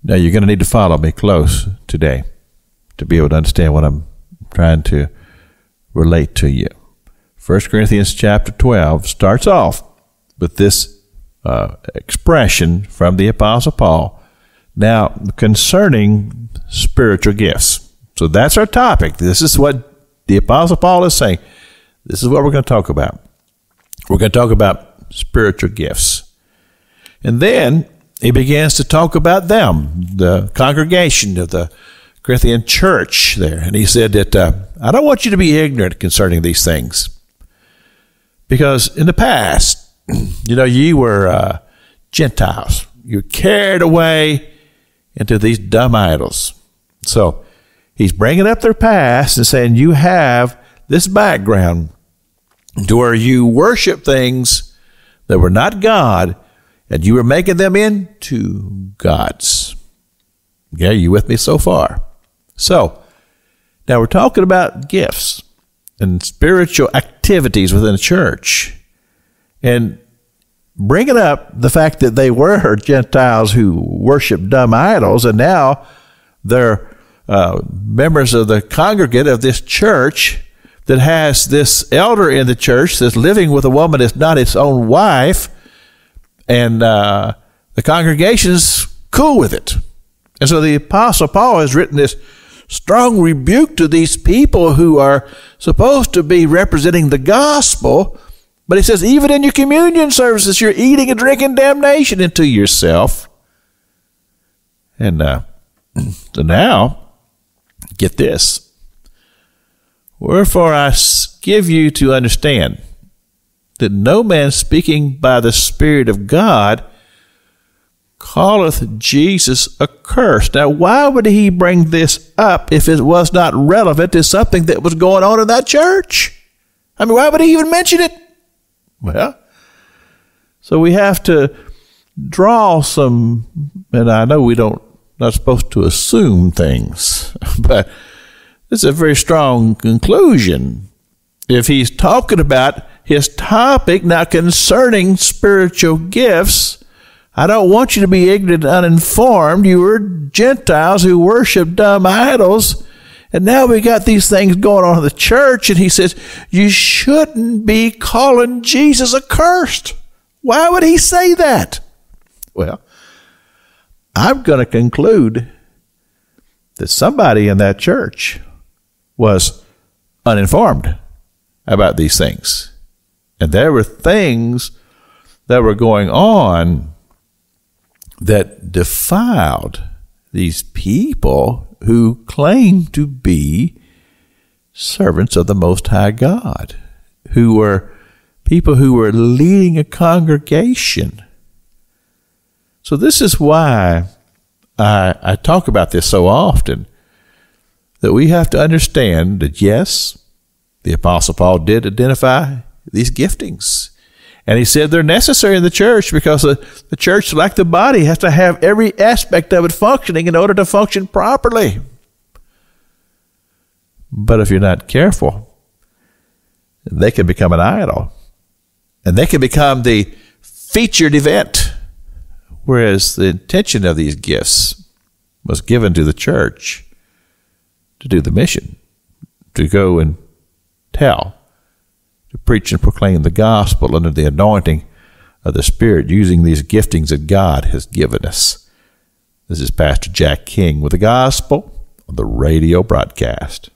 Now, you're going to need to follow me close today to be able to understand what I'm trying to relate to you. 1 Corinthians chapter 12 starts off with this expression from the Apostle Paul. Now, concerning spiritual gifts. So that's our topic. This is what the Apostle Paul is saying. This is what we're going to talk about. We're going to talk about spiritual gifts. And then he begins to talk about them, the congregation of the Corinthian church there. And he said that, I don't want you to be ignorant concerning these things. Because in the past, you were Gentiles. You were carried away into these dumb idols. So he's bringing up their past and saying you have this background to where you worship things that were not God, and you were making them into gods. Okay, you with me so far? So, now we're talking about gifts and spiritual activities within the church. And bringing up the fact that they were Gentiles who worship dumb idols, and now they're members of the congregate of this church that has this elder in the church that's living with a woman that's not its own wife, and the congregation's cool with it. And so the Apostle Paul has written this strong rebuke to these people who are supposed to be representing the gospel, but he says, even in your communion services, you're eating and drinking damnation into yourself. And so now, get this. Wherefore I give you to understand that no man speaking by the Spirit of God calleth Jesus accursed. Now, why would he bring this up if it was not relevant to something that was going on in that church? I mean, why would he even mention it? Well, so we have to draw some, and I know we not supposed to assume things, but this is a very strong conclusion. If he's talking about his topic now concerning spiritual gifts, I don't want you to be ignorant and uninformed. You were Gentiles who worship dumb idols, and now we got these things going on in the church, and he says, you shouldn't be calling Jesus accursed. Why would he say that? Well, I'm going to conclude that somebody in that church was uninformed about these things. And there were things that were going on that defiled these people who claimed to be servants of the Most High God, who were people who were leading a congregation. So this is why I talk about this so often, that we have to understand that, yes, the Apostle Paul did identify these giftings. And he said they're necessary in the church because the church, like the body, has to have every aspect of it functioning in order to function properly. But if you're not careful, they can become an idol. And they can become the featured event. Whereas the intention of these gifts was given to the church to do the mission, to go and tell, to preach and proclaim the gospel under the anointing of the Spirit, using these giftings that God has given us. This is Pastor Jack King with the gospel on the radio broadcast.